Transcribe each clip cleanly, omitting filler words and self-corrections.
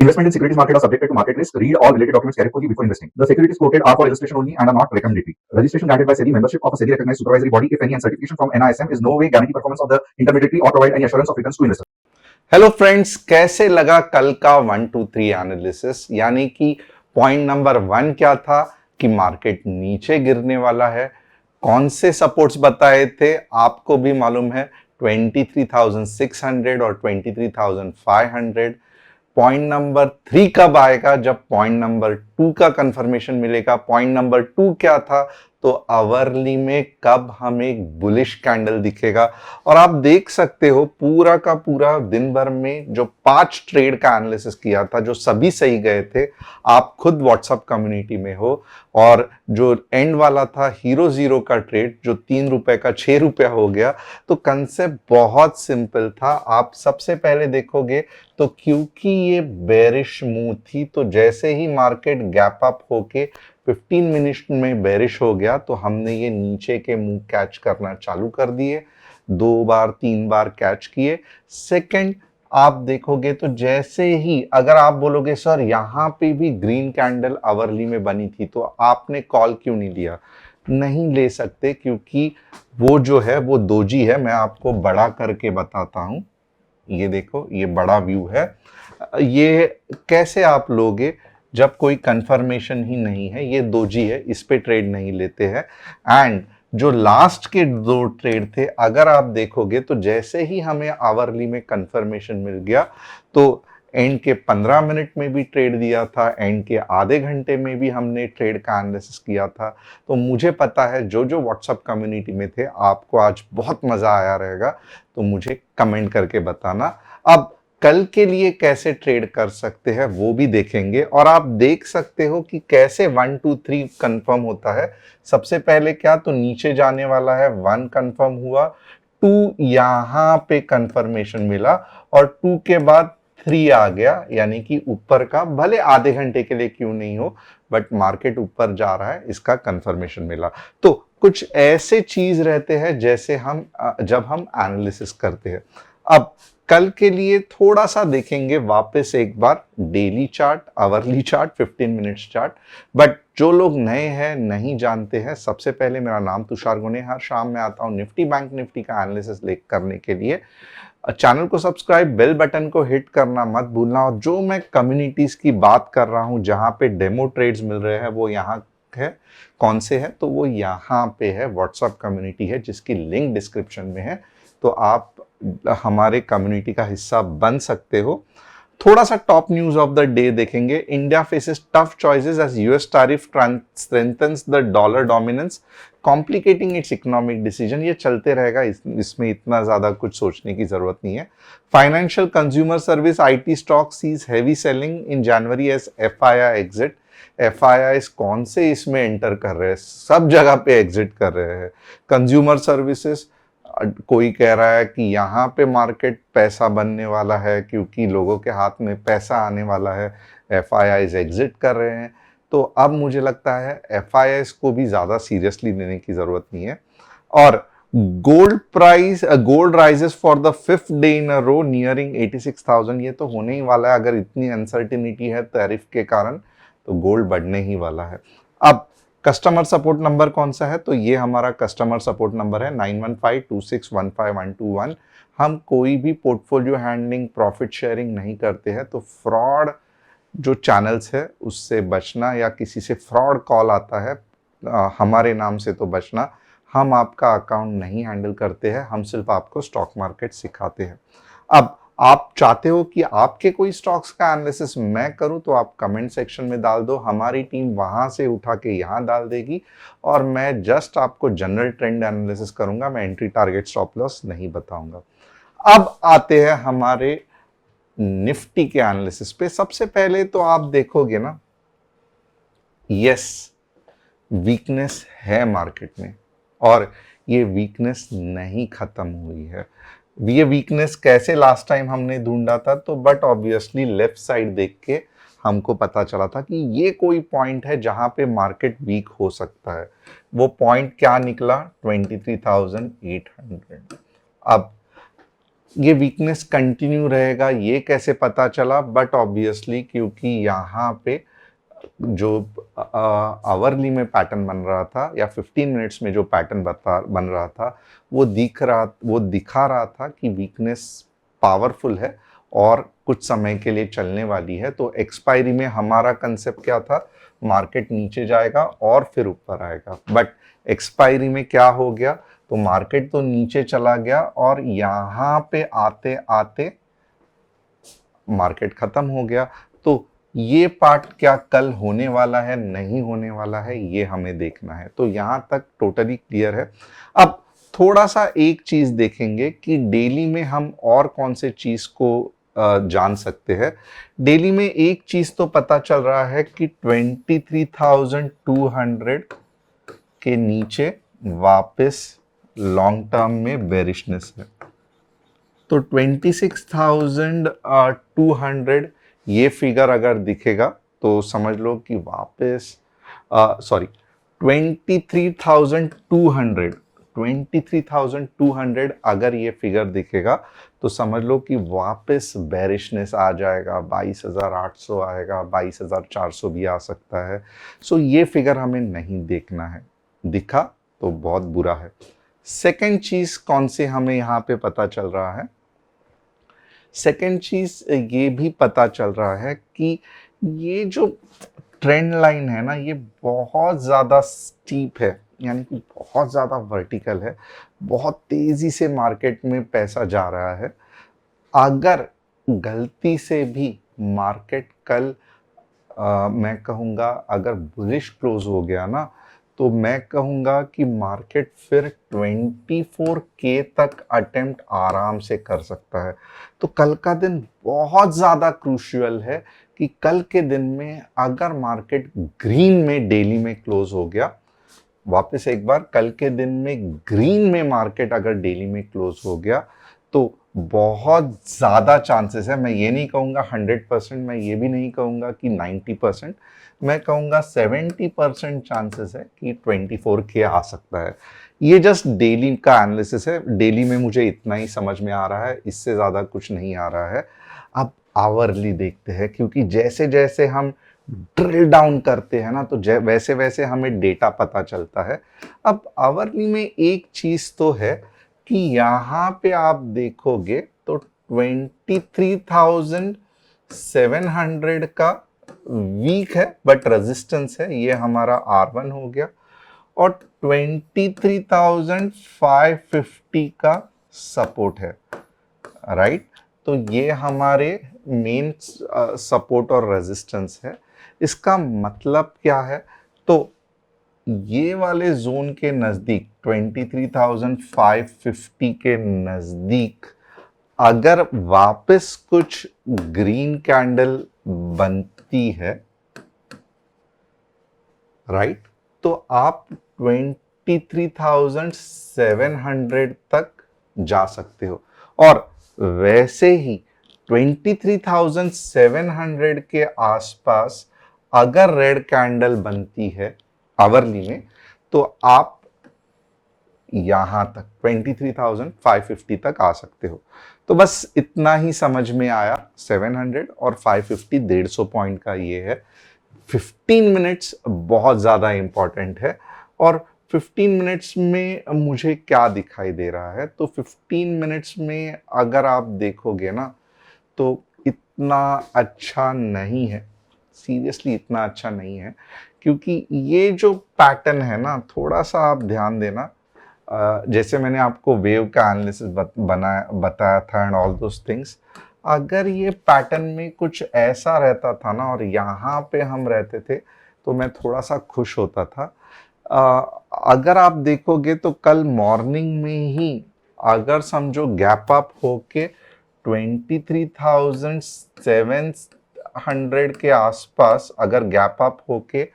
Investment in securities market are subjected to market risk. Read all related documents carefully before investing. The securities quoted are for illustration only and are not recommendatory. Registration granted by SEBI. Membership of a SEBI recognized supervisory body, if any, and certification from NISM is no way guarantee performance of the intermediary or provide any assurance of returns to investors. Hello friends, कैसे लगा कल का 1 2 3 analysis? यानी कि point number 1 क्या था कि market नीचे गिरने वाला है। कौन से सपोर्ट्स बताए थे आपको भी मालूम है, 23,600 और 23,500। पॉइंट नंबर 3 कब आएगा? जब पॉइंट नंबर 2 का कंफर्मेशन मिलेगा। पॉइंट नंबर 2 क्या था? तो आवरली में कब हमें एक बुलिश कैंडल दिखेगा। और आप देख सकते हो पूरा का पूरा दिन भर में जो 5 ट्रेड का एनालिसिस किया था, जो सभी सही गए थे, आप खुद व्हाट्सएप कम्युनिटी में हो। और जो एंड वाला था हीरो जीरो का ट्रेड, जो 3 रुपए का 6 रुपया हो गया। तो कंसेप्ट बहुत सिंपल था। आप सबसे पहले देखोगे तो क्योंकि ये बेरिश मूव थी, तो जैसे ही मार्केट गैप अप होके 15 मिनट में बेरिश हो गया, तो हमने ये नीचे के मूव कैच करना चालू कर दिए। 2 बार 3 बार कैच किए। सेकंड, आप देखोगे तो जैसे ही, अगर आप बोलोगे सर यहां पे भी ग्रीन कैंडल आवरली में बनी थी, तो आपने कॉल क्यों नहीं लिया? नहीं ले सकते, क्योंकि वो जो है वो दोजी है। मैं आपको बड़ा करके बताता हूं। ये देखो, ये बड़ा व्यू है। ये कैसे आप लोगे जब कोई कंफर्मेशन ही नहीं है? ये दोजी है, इस पे ट्रेड नहीं लेते हैं। एंड जो लास्ट के 2 ट्रेड थे, अगर आप देखोगे तो जैसे ही हमें आवरली में कंफर्मेशन मिल गया, तो एंड के 15 मिनट में भी ट्रेड दिया था, एंड के आधे घंटे में भी हमने ट्रेड का एनालिसिस किया था। तो मुझे पता है जो जो व्हाट्सएप कम्युनिटी में थे, आपको आज बहुत मजा आया रहेगा। तो मुझे कमेंट करके बताना। अब कल के लिए कैसे ट्रेड कर सकते हैं वो भी देखेंगे, और आप देख सकते हो कि कैसे 1 2 3 कंफर्म होता है। सबसे पहले क्या, तो नीचे जाने वाला है, 1 कंफर्म हुआ, 2 यहां पे कंफर्मेशन मिला, और 2 के बाद 3 आ गया, यानी कि ऊपर का, भले आधे घंटे के लिए क्यों नहीं हो, बट मार्केट ऊपर जा रहा है, इसका कंफर्मेशन मिला। तो कुछ ऐसे चीज रहते हैं जैसे हम जब हम एनालिसिस करते हैं। अब कल के लिए थोड़ा सा देखेंगे वापस एक बार daily chart, hourly chart, 15 minutes chart. But जो लोग नए हैं, नहीं जानते हैं, सबसे पहले मेरा नाम तुषार गुने, हर शाम में आता हूं निफ्टी बैंक निफ्टी का एनालिसिस करने के लिए। चैनल को सब्सक्राइब, बेल बटन को हिट करना मत भूलना। और जो मैं कम्युनिटीज की बात कर रहा हूं जहां पे डेमो ट्रेड्स मिल रहे हैं, वो यहाँ है। कौन से है? तो वो यहाँ पे है, व्हाट्सएप कम्युनिटी है, जिसकी लिंक डिस्क्रिप्शन में है। तो आप हमारे कम्युनिटी का हिस्सा बन सकते हो। थोड़ा सा top news of the day देखेंगे। India faces tough choices as US tariff strengthens the dollar dominance, complicating its economic decision. ये चलते रहेगा, इसमें इतना ज्यादा कुछ सोचने की जरूरत नहीं है। Financial consumer service IT stock sees heavy selling in January as FII exit. FII कौन से इसमें एंटर कर रहे हैं? सब जगह पे एग्जिट कर रहे हैं। कंज्यूमर सर्विसेज, कोई कह रहा है कि यहाँ पे मार्केट पैसा बनने वाला है क्योंकि लोगों के हाथ में पैसा आने वाला है, एफआईआईज एग्जिट कर रहे हैं। तो अब मुझे लगता है एफआईआईज को भी ज्यादा सीरियसली लेने की जरूरत नहीं है। और gold rises for the 5th day in a row nearing 86,000। ये तो होने ही वाला है। अगर इतनी अनसर्टिनिटी है टैरिफ के कारण, तो गोल्ड बढ़ने ही वाला है। अब कस्टमर सपोर्ट नंबर कौन सा है? तो ये हमारा कस्टमर सपोर्ट नंबर है 9152615121। हम कोई भी पोर्टफोलियो हैंडलिंग, प्रॉफिट शेयरिंग नहीं करते हैं। तो फ्रॉड जो चैनल्स है उससे बचना, या किसी से फ्रॉड कॉल आता है हमारे नाम से, तो बचना। हम आपका अकाउंट नहीं हैंडल करते हैं, हम सिर्फ आपको स्टॉक मार्केट सिखाते हैं। अब आप चाहते हो कि आपके कोई स्टॉक्स का एनालिसिस मैं करूं, तो आप कमेंट सेक्शन में डाल दो। हमारी टीम वहां से उठा के यहां डाल देगी, और मैं जस्ट आपको जनरल ट्रेंड एनालिसिस करूंगा। मैं एंट्री टारगेट स्टॉप लॉस नहीं बताऊंगा। अब आते हैं हमारे निफ्टी के एनालिसिस पे। सबसे पहले तो आप देखोगे ना, यस, वीकनेस है मार्केट में, और ये वीकनेस नहीं खत्म हुई है। ये वीकनेस कैसे लास्ट टाइम हमने ढूंढा था, तो बट ऑब्वियसली लेफ्ट साइड देख के हमको पता चला था कि ये कोई पॉइंट है जहां पे मार्केट वीक हो सकता है। वो पॉइंट क्या निकला? 23,800। अब ये वीकनेस कंटिन्यू रहेगा ये कैसे पता चला? बट ऑब्वियसली क्योंकि यहाँ पे जो आवरली में पैटर्न बन रहा था या 15 मिनट्स में जो पैटर्न बन रहा था वो दिखा रहा था कि वीकनेस पावरफुल है और कुछ समय के लिए चलने वाली है। तो एक्सपायरी में हमारा कंसेप्ट क्या था? मार्केट नीचे जाएगा और फिर ऊपर आएगा। बट एक्सपायरी में क्या हो गया? तो मार्केट तो नीचे चला गया और यहाँ पे आते आते मार्केट खत्म हो गया। तो ये पार्ट क्या कल होने वाला है, नहीं होने वाला है, ये हमें देखना है। तो यहां तक टोटली क्लियर है। अब थोड़ा सा एक चीज देखेंगे कि डेली में हम और कौन से चीज को जान सकते हैं। डेली में एक चीज तो पता चल रहा है कि 23,200 के नीचे वापस लॉन्ग टर्म में बेरिशनेस है। तो 26,200 ये फिगर अगर दिखेगा तो समझ लो कि वापस 23,200 अगर ये फिगर दिखेगा तो समझ लो कि वापस बेरिशनेस आ जाएगा। 22,800 आएगा, 22,400 भी आ सकता है। सो ये फिगर हमें नहीं देखना है। दिखा तो बहुत बुरा है। सेकेंड चीज कौन से हमें यहाँ पे पता चल रहा है? सेकेंड चीज ये भी पता चल रहा है कि ये जो ट्रेंड लाइन है ना, ये बहुत ज़्यादा स्टीप है, यानी कि बहुत ज़्यादा वर्टिकल है। बहुत तेज़ी से मार्केट में पैसा जा रहा है। अगर गलती से भी मार्केट कल मैं कहूँगा अगर बुलिश क्लोज हो गया ना, तो मैं कहूँगा कि मार्केट फिर 24K तक अटेम्प्ट आराम से कर सकता है। तो कल का दिन बहुत ज़्यादा क्रूशियल है कि कल के दिन में अगर मार्केट ग्रीन में डेली में क्लोज हो गया, वापस एक बार कल के दिन में ग्रीन में मार्केट अगर डेली में क्लोज हो गया तो बहुत ज़्यादा चांसेस है। मैं ये नहीं कहूँगा 100%, मैं ये भी नहीं कहूँगा कि 90%, मैं कहूँगा 70% चांसेस है कि 24K आ सकता है। ये जस्ट डेली का एनालिसिस है। डेली में मुझे इतना ही समझ में आ रहा है, इससे ज़्यादा कुछ नहीं आ रहा है। अब आवरली देखते हैं, क्योंकि जैसे जैसे हम ड्रिल डाउन करते हैं ना तो वैसे वैसे हमें डेटा पता चलता है। अब आवरली में एक चीज़ तो है कि यहाँ पे आप देखोगे तो 23,700 का वीक है बट रेजिस्टेंस है, ये हमारा R1 हो गया। और 23,550 का सपोर्ट है, राइट। तो ये हमारे मेन सपोर्ट और रेजिस्टेंस है। इसका मतलब क्या है? तो ये वाले जोन के नजदीक 23,550 के नजदीक अगर वापस कुछ ग्रीन कैंडल बनती है, राइट, तो आप 23,700 तक जा सकते हो। और वैसे ही 23,700 के आसपास अगर रेड कैंडल बनती है आवरली में, तो आप यहां तक 23,550 तक आ सकते हो। तो बस इतना ही समझ में आया। 700 और 550 150 पॉइंट का ये है। 15 मिनट्स बहुत ज़्यादा इंपॉर्टेंट है। और 15 मिनट्स में मुझे क्या दिखाई दे रहा है? तो 15 मिनट्स में अगर आप देखोगे ना तो इतना अच्छा नहीं है, सीरियसली इतना अच्छा नहीं है। क्योंकि ये जो पैटर्न है ना, थोड़ा सा आप ध्यान देना। जैसे मैंने आपको वेव का एनालिसिस बताया था एंड ऑल दोस थिंग्स, अगर ये पैटर्न में कुछ ऐसा रहता था ना और यहाँ पे हम रहते थे तो मैं थोड़ा सा खुश होता था। अगर आप देखोगे तो कल मॉर्निंग में ही अगर समझो गैप अप होके 23,700 के आसपास अगर गैप अप होके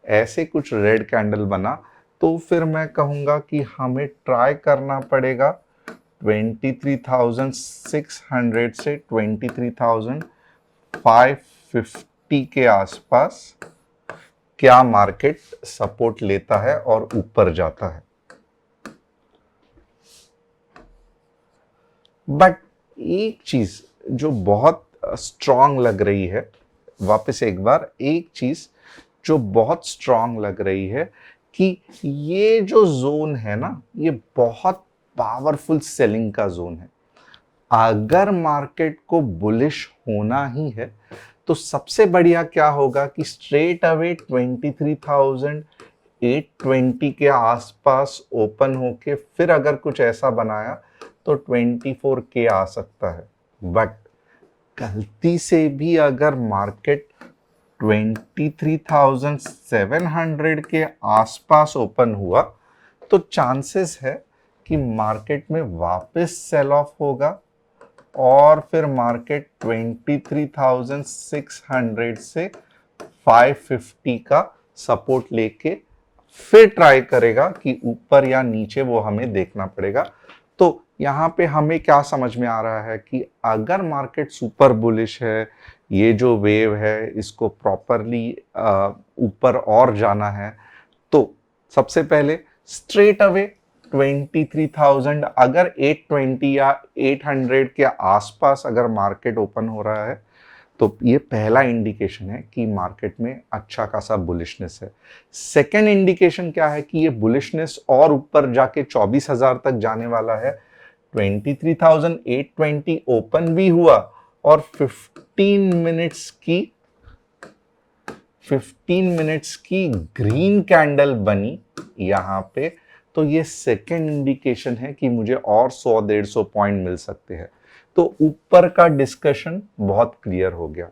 ऐसे कुछ रेड कैंडल बना, तो फिर मैं कहूँगा कि हमें ट्राई करना पड़ेगा 23,600 से 23,550 के आसपास क्या मार्केट सपोर्ट लेता है और ऊपर जाता है। बट एक चीज जो बहुत स्ट्रांग लग रही है, वापस एक बार, एक चीज जो बहुत स्ट्रांग लग रही है कि ये जो जोन है ना, ये बहुत पावरफुल सेलिंग का जोन है। अगर मार्केट को बुलिश होना ही है तो सबसे बढ़िया क्या होगा कि स्ट्रेट अवे 23,820 के आसपास ओपन होके फिर अगर कुछ ऐसा बनाया तो 24K आ सकता है। बट गलती से भी अगर मार्केट 23,700 के आसपास ओपन हुआ तो चांसेस है कि मार्केट में वापस सेल ऑफ होगा और फिर मार्केट 23,600 से 550 का सपोर्ट लेके फिर ट्राई करेगा कि ऊपर या नीचे, वो हमें देखना पड़ेगा। तो यहाँ पे हमें क्या समझ में आ रहा है कि अगर मार्केट सुपर बुलिश है, ये जो वेव है इसको प्रॉपरली ऊपर और जाना है, तो सबसे पहले स्ट्रेट अवे 23,000, अगर 820 या 800 के आसपास अगर मार्केट ओपन हो रहा है तो ये पहला इंडिकेशन है कि मार्केट में अच्छा खासा बुलिशनेस है। सेकेंड इंडिकेशन क्या है कि ये बुलिशनेस और ऊपर जाके 24,000 तक जाने वाला है। 23,820 ओपन भी हुआ और 15 मिनट्स की ग्रीन कैंडल बनी यहाँ पे, तो ये सेकेंड इंडिकेशन है कि मुझे और 100-150 पॉइंट मिल सकते हैं। तो ऊपर का डिस्कशन बहुत क्लियर हो गया।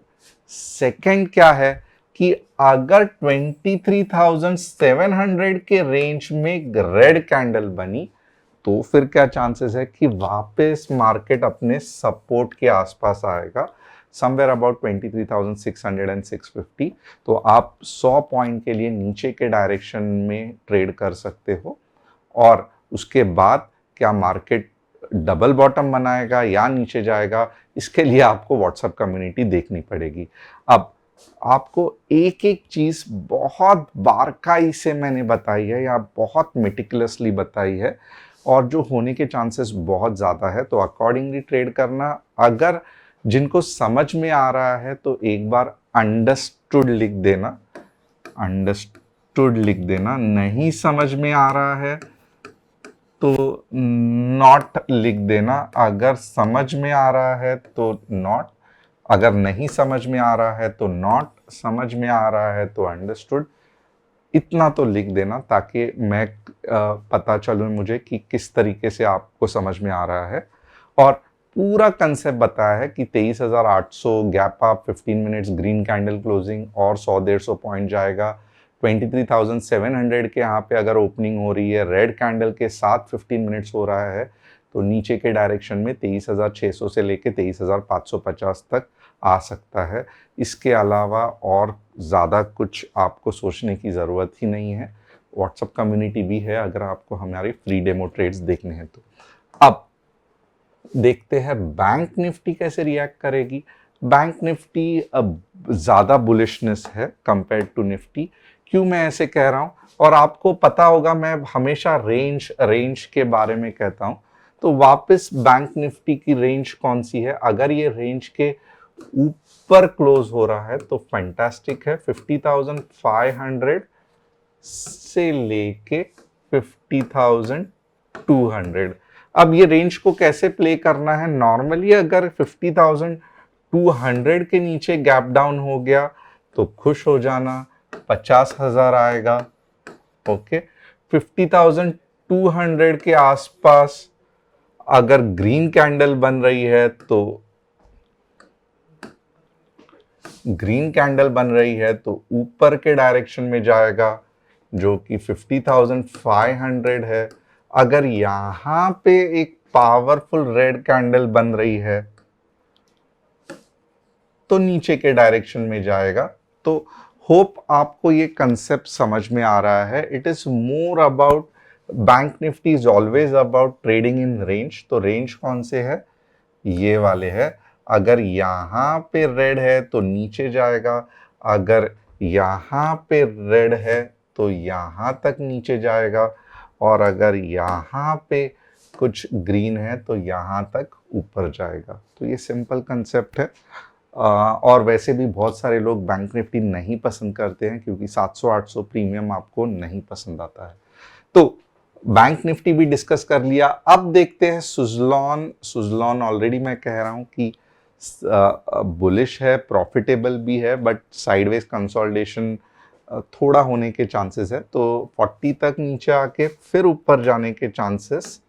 सेकेंड क्या है कि अगर 23,700 के रेंज में रेड कैंडल बनी तो फिर क्या चांसेस है कि वापस मार्केट अपने सपोर्ट के आसपास आएगा, समवेयर अबाउट 23,600 एंड 650। तो आप 100 पॉइंट के लिए नीचे के डायरेक्शन में ट्रेड कर सकते हो। और उसके बाद क्या मार्केट डबल बॉटम बनाएगा या नीचे जाएगा, इसके लिए आपको व्हाट्सएप कम्युनिटी देखनी पड़ेगी। अब आपको एक एक चीज बहुत बारकाई से मैंने बताई है या बहुत मेटिकुलसली बताई है, और जो होने के चांसेस बहुत ज़्यादा है, तो अकॉर्डिंगली ट्रेड करना। अगर जिनको समझ में आ रहा है तो एक बार अंडरस्टूड लिख देना, अंडरस्टूड लिख देना। नहीं समझ में आ रहा है तो नॉट लिख देना। अगर समझ में आ रहा है तो नॉट, अगर नहीं समझ में आ रहा है तो नॉट, समझ में आ रहा है तो अंडरस्टूड। इतना तो लिख देना ताकि मैं पता चलूं मुझे कि किस तरीके से आपको समझ में आ रहा है। और पूरा कंसेप्ट बताया है कि 23,800 gap up, 15 minutes green candle closing और 100-150 पॉइंट जाएगा। 23,700 के यहाँ पे अगर ओपनिंग हो रही है, रेड कैंडल के साथ 15 मिनट्स हो रहा है, तो नीचे के डायरेक्शन में 23,600 से लेके 23,550 तक आ सकता है। इसके अलावा और ज़्यादा कुछ आपको सोचने की ज़रूरत ही नहीं है। व्हाट्सएप कम्युनिटी भी है अगर आपको हमारे फ्री डेमो ट्रेड्स देखने हैं तो। अब देखते हैं बैंक निफ्टी कैसे रिएक्ट करेगी। बैंक निफ्टी अब ज़्यादा बुलिशनेस है कंपेयर टू निफ्टी। क्यों मैं ऐसे कह रहा हूँ, और आपको पता होगा मैं हमेशा रेंज के बारे में कहता हूँ। तो वापस बैंक निफ्टी की रेंज कौन सी है, अगर ये रेंज के ऊपर क्लोज हो रहा है तो फैंटास्टिक है। 50,500 से लेके 50,200। अब ये रेंज को कैसे प्ले करना है, नॉर्मली अगर 50,200 के नीचे गैप डाउन हो गया तो खुश हो जाना, 50,000 आएगा। ओके, 50,200 के आसपास अगर ग्रीन कैंडल बन रही है तो ऊपर के डायरेक्शन में जाएगा जो कि 50,500 है। अगर यहां पे एक पावरफुल रेड कैंडल बन रही है तो नीचे के डायरेक्शन में जाएगा। तो होप आपको ये कंसेप्ट समझ में आ रहा है। It is more about, bank Nifty is always about trading in range. तो रेंज कौन से है, ये वाले है। अगर यहां पे रेड है तो नीचे जाएगा, अगर यहां पे रेड है तो यहां तक नीचे जाएगा, और अगर यहां पे कुछ ग्रीन है तो यहां तक ऊपर जाएगा। तो ये सिंपल कंसेप्ट है। और वैसे भी बहुत सारे लोग बैंक निफ्टी नहीं पसंद करते हैं क्योंकि 700-800 प्रीमियम आपको नहीं पसंद आता है। तो बैंक निफ्टी भी डिस्कस कर लिया। अब देखते हैं सुज़लॉन। सुज़लॉन ऑलरेडी मैं कह रहा हूं कि बुलिश है, प्रॉफिटेबल भी है, बट साइडवेज कंसोलिडेशन थोड़ा होने के चांसेस है। तो 40 तक नीचे आके फिर ऊपर जाने के चांसेस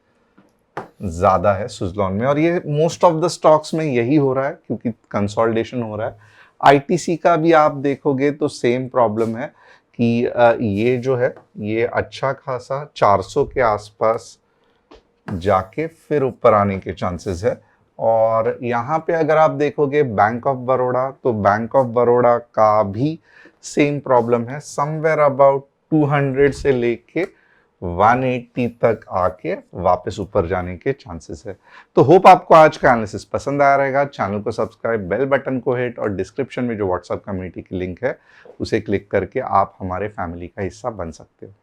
ज्यादा है सुज़लॉन में, और ये मोस्ट ऑफ द स्टॉक्स में यही हो रहा है क्योंकि कंसोलिडेशन हो रहा है। आईटीसी का भी आप देखोगे तो सेम प्रॉब्लम है कि ये जो है ये अच्छा खासा 400 के आसपास जाके फिर ऊपर आने के चांसेस है। और यहाँ पे अगर आप देखोगे बैंक ऑफ बड़ौदा, तो बैंक ऑफ बड़ौदा का भी सेम प्रॉब्लम है, समवेयर अबाउट 200 से लेके 180 तक आके वापस ऊपर जाने के चांसेस है। तो होप आपको आज का एनालिसिस पसंद आया रहेगा। चैनल को सब्सक्राइब, बेल बटन को हिट, और डिस्क्रिप्शन में जो व्हाट्सएप कम्युनिटी की लिंक है उसे क्लिक करके आप हमारे फैमिली का हिस्सा बन सकते हो।